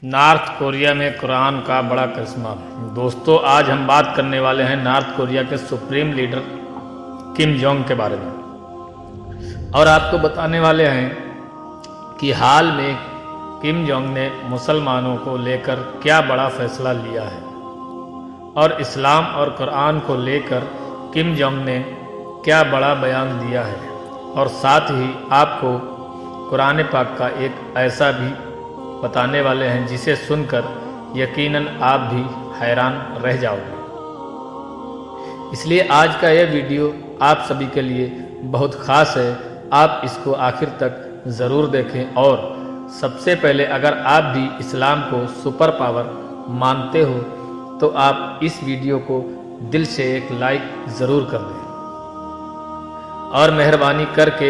North Korea में कुरान का बड़ा करिश्मा। दोस्तों, आज हम बात करने वाले हैं नॉर्थ कोरिया के सुप्रीम लीडर किम जोंग के बारे में और आपको बताने वाले हैं कि हाल में किम जोंग ने मुसलमानों को लेकर क्या बड़ा फैसला लिया है और इस्लाम और कुरान को लेकर किम जोंग ने क्या बड़ा बयान दिया है, और साथ ही आपको कुरान पाक का एक ऐसा भी बताने वाले हैं जिसे सुनकर यकीनन आप भी हैरान रह जाओगे। इसलिए आज का यह वीडियो आप सभी के लिए बहुत ख़ास है। आप इसको आखिर तक ज़रूर देखें और सबसे पहले अगर आप भी इस्लाम को सुपर पावर मानते हो तो आप इस वीडियो को दिल से एक लाइक ज़रूर कर दें और मेहरबानी करके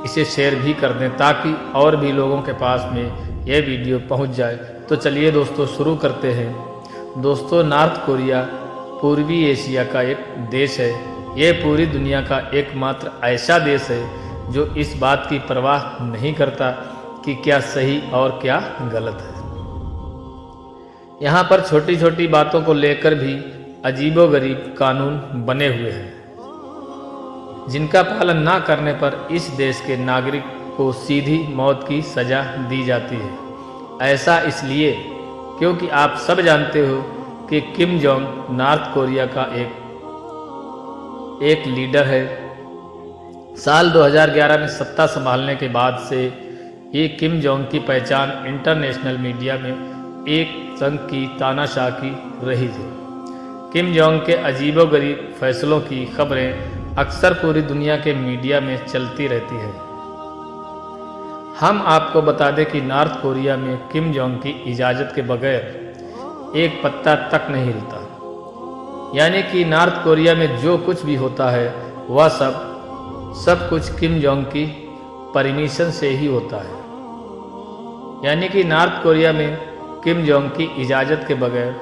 इसे शेयर भी कर दें ताकि और भी लोगों के पास में यह वीडियो पहुंच जाए। तो चलिए दोस्तों शुरू करते हैं। दोस्तों, नॉर्थ कोरिया पूर्वी एशिया का एक देश है। यह पूरी दुनिया का एकमात्र ऐसा देश है जो इस बात की परवाह नहीं करता कि क्या सही और क्या गलत है। यहाँ पर छोटी छोटी बातों को लेकर भी अजीबोगरीब कानून बने हुए हैं जिनका पालन ना करने पर इस देश के नागरिक को सीधी मौत की सजा दी जाती है। ऐसा इसलिए क्योंकि आप सब जानते हो कि किम जोंग नॉर्थ कोरिया का एक लीडर है। साल 2011 में सत्ता संभालने के बाद से ये किम जोंग की पहचान इंटरनेशनल मीडिया में एक संघ की तानाशाह की रही थी। किम जोंग के अजीबोगरीब फैसलों की खबरें अक्सर पूरी दुनिया के मीडिया में चलती रहती है। हम आपको बता दें कि नॉर्थ कोरिया में किम जोंग की इजाज़त के बगैर एक पत्ता तक नहीं हिलता। यानी कि नॉर्थ कोरिया में जो कुछ भी होता है वह सब कुछ किम जोंग की परमिशन से ही होता है। यानी कि नॉर्थ कोरिया में किम जोंग की इजाज़त के बगैर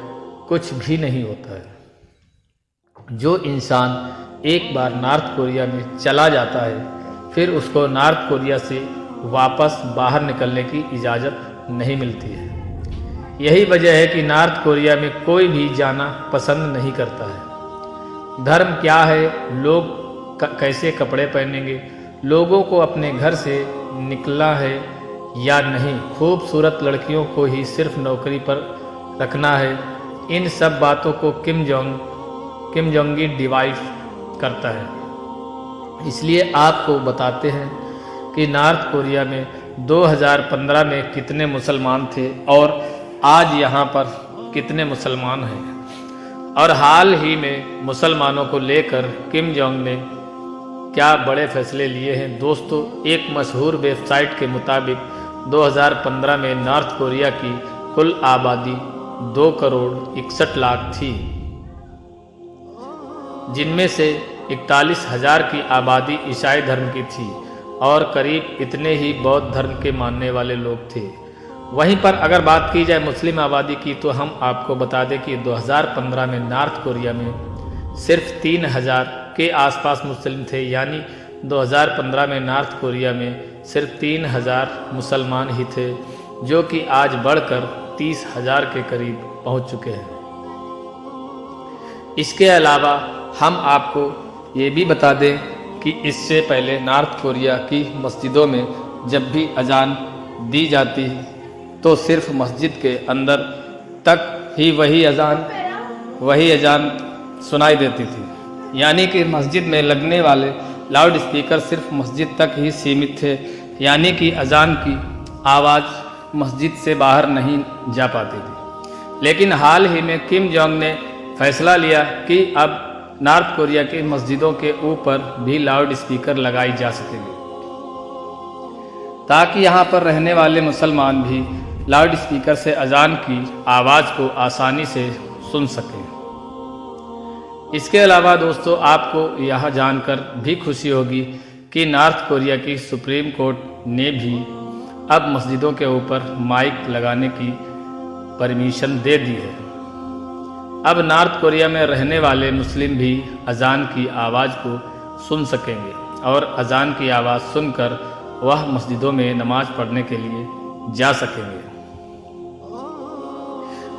कुछ भी नहीं होता है। जो इंसान एक बार नॉर्थ कोरिया में चला जाता है फिर उसको नॉर्थ कोरिया से वापस बाहर निकलने की इजाज़त नहीं मिलती है। यही वजह है कि नॉर्थ कोरिया में कोई भी जाना पसंद नहीं करता है। धर्म क्या है, लोग कैसे कपड़े पहनेंगे, लोगों को अपने घर से निकलना है या नहीं, खूबसूरत लड़कियों को ही सिर्फ नौकरी पर रखना है, इन सब बातों को किम जोंग डिवाइड करता है। इसलिए आपको बताते हैं कि नॉर्थ कोरिया में 2015 में कितने मुसलमान थे और आज यहाँ पर कितने मुसलमान हैं, और हाल ही में मुसलमानों को लेकर किम जोंग ने क्या बड़े फैसले लिए हैं। दोस्तों, एक मशहूर वेबसाइट के मुताबिक 2015 में नॉर्थ कोरिया की कुल आबादी 2 करोड़ 61 लाख थी, जिनमें से 41,000 की आबादी ईसाई धर्म की थी और करीब इतने ही बौद्ध धर्म के मानने वाले लोग थे। वहीं पर अगर बात की जाए मुस्लिम आबादी की तो हम आपको बता दें कि 2015 में नॉर्थ कोरिया में सिर्फ 3,000 के आसपास मुस्लिम थे। यानी 2015 में नॉर्थ कोरिया में सिर्फ 3,000 मुसलमान ही थे, जो कि आज बढ़कर 30,000 के करीब पहुंच चुके हैं। इसके अलावा हम आपको ये भी बता दें कि इससे पहले नॉर्थ कोरिया की मस्जिदों में जब भी अजान दी जाती तो सिर्फ मस्जिद के अंदर तक ही वही अजान सुनाई देती थी। यानी कि मस्जिद में लगने वाले लाउड स्पीकर सिर्फ मस्जिद तक ही सीमित थे। यानी कि अजान की आवाज़ मस्जिद से बाहर नहीं जा पाती थी। लेकिन हाल ही में किम जोंग ने फैसला लिया कि अब नॉर्थ कोरिया की मस्जिदों के ऊपर भी लाउड स्पीकर लगाई जा सकेंगे ताकि यहाँ पर रहने वाले मुसलमान भी लाउड स्पीकर से अजान की आवाज़ को आसानी से सुन सकें। इसके अलावा दोस्तों, आपको यह जानकर भी खुशी होगी कि नॉर्थ कोरिया की सुप्रीम कोर्ट ने भी अब मस्जिदों के ऊपर माइक लगाने की परमिशन दे दी है। अब नॉर्थ कोरिया में रहने वाले मुस्लिम भी अजान की आवाज़ को सुन सकेंगे और अजान की आवाज़ सुनकर वह मस्जिदों में नमाज पढ़ने के लिए जा सकेंगे।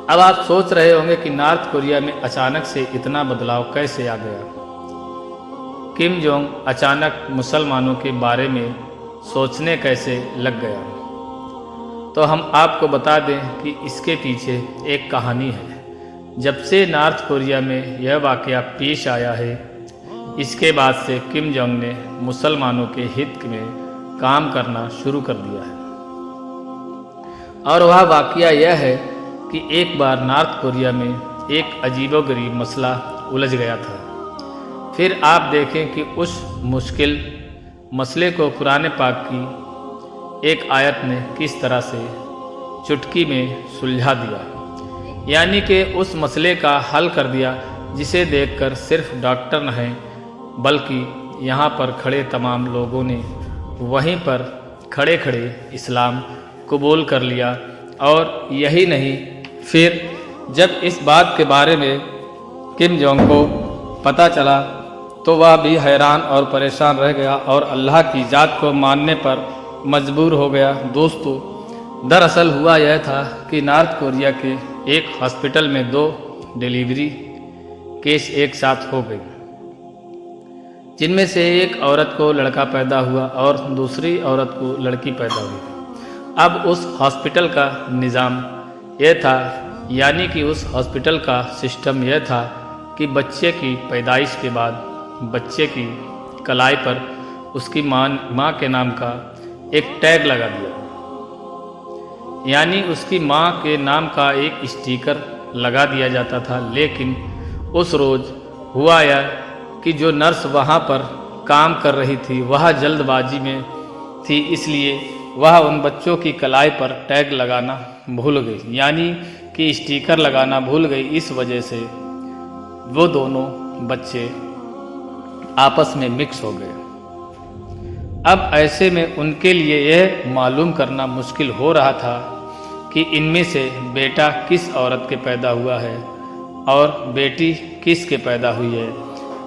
अब आप सोच रहे होंगे कि नॉर्थ कोरिया में अचानक से इतना बदलाव कैसे आ गया। किम जोंग अचानक मुसलमानों के बारे में सोचने कैसे लग गया। तो हम आपको बता दें कि इसके पीछे एक कहानी है। जब से नॉर्थ कोरिया में यह वाक़या पेश आया है, इसके बाद से किम जोंग ने मुसलमानों के हित में काम करना शुरू कर दिया है। और वह वाक़या यह है कि एक बार नॉर्थ कोरिया में एक अजीबोगरीब मसला उलझ गया था। फिर आप देखें कि उस मुश्किल मसले को कुरान पाक की एक आयत ने किस तरह से चुटकी में सुलझा दिया, यानी कि उस मसले का हल कर दिया जिसे देखकर सिर्फ डॉक्टर नहीं बल्कि यहाँ पर खड़े तमाम लोगों ने वहीं पर खड़े खड़े इस्लाम कबूल कर लिया। और यही नहीं, फिर जब इस बात के बारे में किम जोंग को पता चला तो वह भी हैरान और परेशान रह गया और अल्लाह की ज़ात को मानने पर मजबूर हो गया। दोस्तों, दरअसल हुआ यह था कि नॉर्थ कोरिया के एक हॉस्पिटल में 2 डिलीवरी केस एक साथ हो गई, जिनमें से एक औरत को लड़का पैदा हुआ और दूसरी औरत को लड़की पैदा हुई। अब उस हॉस्पिटल का निज़ाम यह था, यानी कि उस हॉस्पिटल का सिस्टम यह था कि बच्चे की पैदाइश के बाद बच्चे की कलाई पर उसकी माँ के नाम का एक टैग लगा दिया, यानी उसकी माँ के नाम का एक स्टिकर लगा दिया जाता था। लेकिन उस रोज़ हुआ यह कि जो नर्स वहाँ पर काम कर रही थी वह जल्दबाजी में थी, इसलिए वह उन बच्चों की कलाई पर टैग लगाना भूल गई, यानी कि स्टिकर लगाना भूल गई। इस वजह से वो दोनों बच्चे आपस में मिक्स हो गए। अब ऐसे में उनके लिए यह मालूम करना मुश्किल हो रहा था कि इनमें से बेटा किस औरत के पैदा हुआ है और बेटी किस के पैदा हुई है।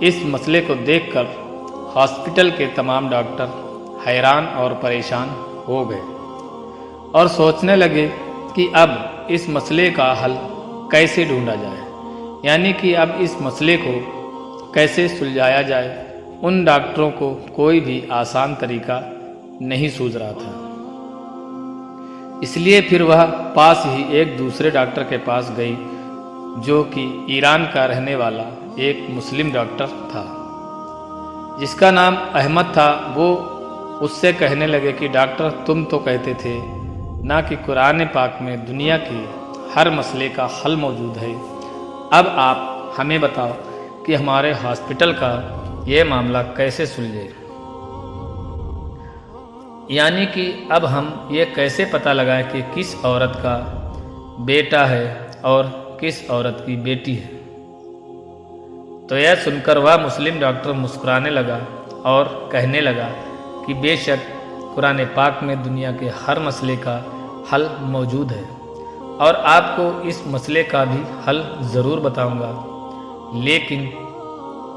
इस मसले को देखकर हॉस्पिटल के तमाम डॉक्टर हैरान और परेशान हो गए और सोचने लगे कि अब इस मसले का हल कैसे ढूंढा जाए, यानी कि अब इस मसले को कैसे सुलझाया जाए। उन डॉक्टरों को कोई भी आसान तरीका नहीं सूझ रहा था, इसलिए फिर वह पास ही एक दूसरे डॉक्टर के पास गई जो कि ईरान का रहने वाला एक मुस्लिम डॉक्टर था, जिसका नाम अहमद था। वो उससे कहने लगे कि डॉक्टर, तुम तो कहते थे ना कि कुरान पाक में दुनिया के हर मसले का हल मौजूद है। अब आप हमें बताओ कि हमारे हॉस्पिटल का ये मामला कैसे सुलझे, यानी कि अब हम ये कैसे पता लगाएं कि किस औरत का बेटा है और किस औरत की बेटी है। तो यह सुनकर वह मुस्लिम डॉक्टर मुस्कुराने लगा और कहने लगा कि बेशक कुरान पाक में दुनिया के हर मसले का हल मौजूद है और आपको इस मसले का भी हल ज़रूर बताऊंगा, लेकिन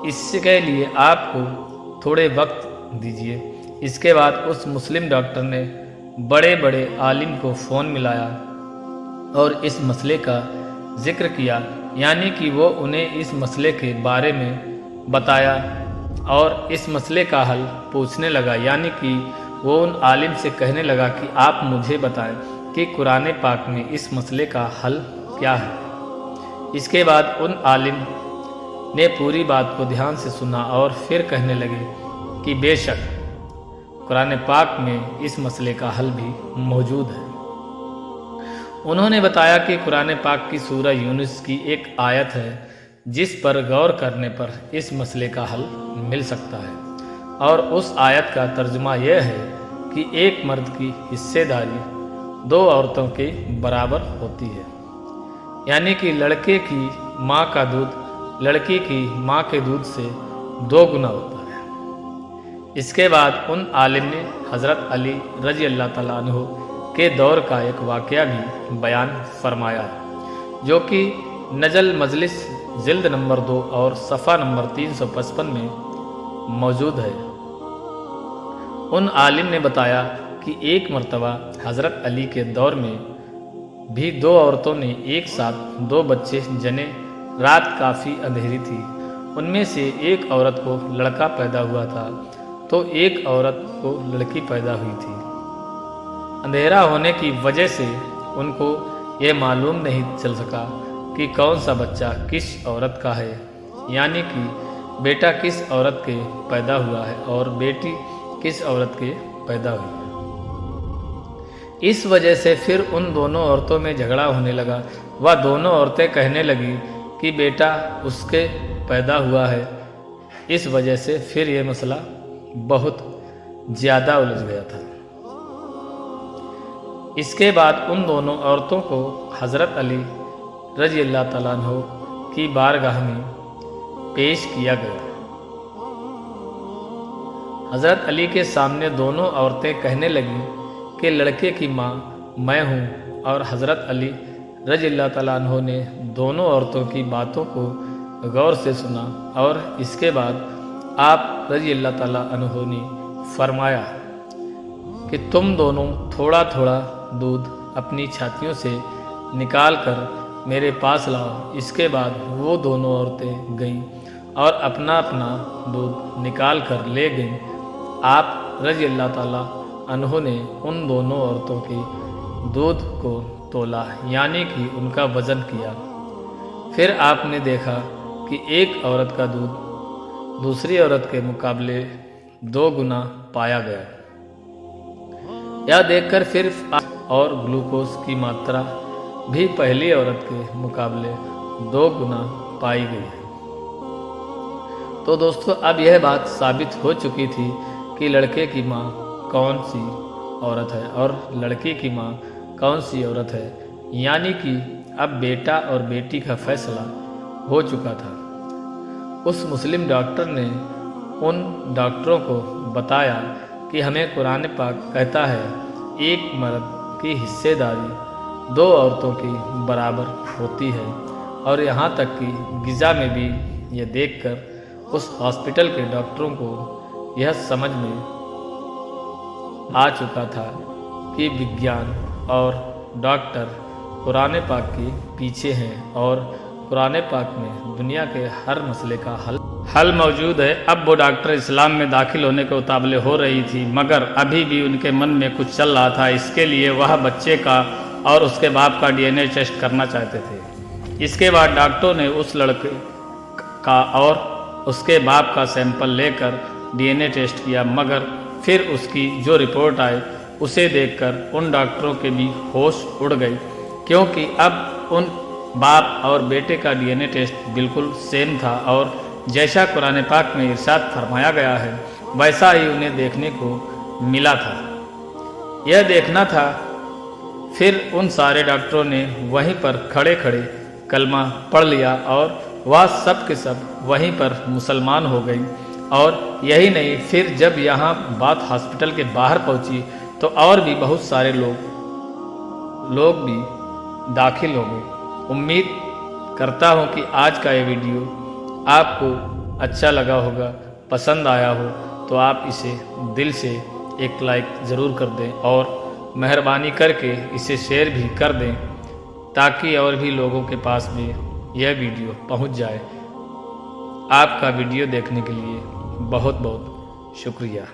इसके लिए आपको थोड़े वक्त दीजिए। इसके बाद उस मुस्लिम डॉक्टर ने बड़े बड़े आलिम को फ़ोन मिलाया और इस मसले का जिक्र किया, यानी कि वो उन्हें इस मसले के बारे में बताया और इस मसले का हल पूछने लगा, यानी कि वो उन आलिम से कहने लगा कि आप मुझे बताएं कि कुरान पाक में इस मसले का हल क्या है। इसके बाद उन आलिम ने पूरी बात को ध्यान से सुना और फिर कहने लगे कि बेशक कुरान पाक में इस मसले का हल भी मौजूद है। उन्होंने बताया कि कुरान पाक की सूरह यूनुस की एक आयत है जिस पर गौर करने पर इस मसले का हल मिल सकता है, और उस आयत का तर्जुमा यह है कि एक मर्द की हिस्सेदारी 2 औरतों के बराबर होती है, यानी कि लड़के की माँ का दूध लड़की की माँ के दूध से 2 गुना होता है। इसके बाद उन आलिम ने हज़रत अली रज़ी अल्लाह तआला अन्हु के दौर का एक वाक़या भी बयान फरमाया, जो कि नजल मजलिस जिल्द नंबर 2 और सफ़ा नंबर 355 में मौजूद है। उन आलिम ने बताया कि एक मर्तबा हज़रत अली के दौर में भी 2 औरतों ने एक साथ 2 बच्चे जने। रात काफ़ी अंधेरी थी। उनमें से एक औरत को लड़का पैदा हुआ था तो एक औरत को लड़की पैदा हुई थी। अंधेरा होने की वजह से उनको ये मालूम नहीं चल सका कि कौन सा बच्चा किस औरत का है, यानी कि बेटा किस औरत के पैदा हुआ है और बेटी किस औरत के पैदा हुई है। इस वजह से फिर उन दोनों औरतों में झगड़ा होने लगा। वह दोनों औरतें कहने लगी कि बेटा उसके पैदा हुआ है। इस वजह से फिर ये मसला बहुत ज़्यादा उलझ गया था। इसके बाद उन दोनों औरतों को हज़रत अली रज़ी अल्लाह तआला अन्हु की बारगाह में पेश किया गया। हज़रत अली के सामने दोनों औरतें कहने लगीं कि लड़के की माँ मैं हूँ, और हज़रत अली रज़ी अल्लाह तआला अन्हु ने दोनों औरतों की बातों को गौर से सुना और इसके बाद आप रज़ी अल्लाह तआला अन्हु ने फरमाया कि तुम दोनों थोड़ा थोड़ा दूध अपनी छातियों से निकाल कर मेरे पास लाओ। इसके बाद वो दोनों औरतें गईं और अपना अपना दूध निकाल कर ले गईं। आप रज़ी अल्लाह तआला अन्हु ने उन दोनों औरतों के दूध को तोला, यानी कि उनका वज़न किया। फिर आपने देखा कि एक औरत का दूध दूसरी औरत के मुकाबले 2 गुना पाया गया। यह देखकर फिर और ग्लूकोज की मात्रा भी पहली औरत के मुकाबले 2 गुना पाई गई है। तो दोस्तों, अब यह बात साबित हो चुकी थी कि लड़के की माँ कौन सी औरत है और लड़की की माँ कौन सी औरत है, यानी कि अब बेटा और बेटी का फैसला हो चुका था। उस मुस्लिम डॉक्टर ने उन डॉक्टरों को बताया कि हमें कुरान पाक कहता है एक मर्द की हिस्सेदारी 2 औरतों की बराबर होती है, और यहाँ तक कि गिज़ा में भी यह देखकर उस हॉस्पिटल के डॉक्टरों को यह समझ में आ चुका था कि विज्ञान और डॉक्टर कुरान पाक के पीछे हैं और कुरान पाक में दुनिया के हर मसले का हल मौजूद है। अब वो डॉक्टर इस्लाम में दाखिल होने के उतावले हो रही थी, मगर अभी भी उनके मन में कुछ चल रहा था। इसके लिए वह बच्चे का और उसके बाप का डीएनए टेस्ट करना चाहते थे। इसके बाद डॉक्टरों ने उस लड़के का और उसके बाप का सैंपल लेकर डीएनए टेस्ट किया, मगर फिर उसकी जो रिपोर्ट आई उसे देखकर उन डॉक्टरों के भी होश उड़ गए, क्योंकि अब उन बाप और बेटे का डीएनए टेस्ट बिल्कुल सेम था और जैसा कुरान पाक में इरशाद फरमाया गया है वैसा ही उन्हें देखने को मिला था। यह देखना था। फिर उन सारे डॉक्टरों ने वहीं पर खड़े खड़े कलमा पढ़ लिया और वह सब के सब वहीं पर मुसलमान हो गई। और यही नहीं, फिर जब यहाँ बात हॉस्पिटल के बाहर पहुँची तो और भी बहुत सारे लोग भी दाखिल हो गए। उम्मीद करता हूँ कि आज का ये वीडियो आपको अच्छा लगा होगा, पसंद आया हो तो आप इसे दिल से एक लाइक ज़रूर कर दें और मेहरबानी करके इसे शेयर भी कर दें, ताकि और भी लोगों के पास में यह वीडियो पहुंच जाए। आपका वीडियो देखने के लिए बहुत बहुत शुक्रिया।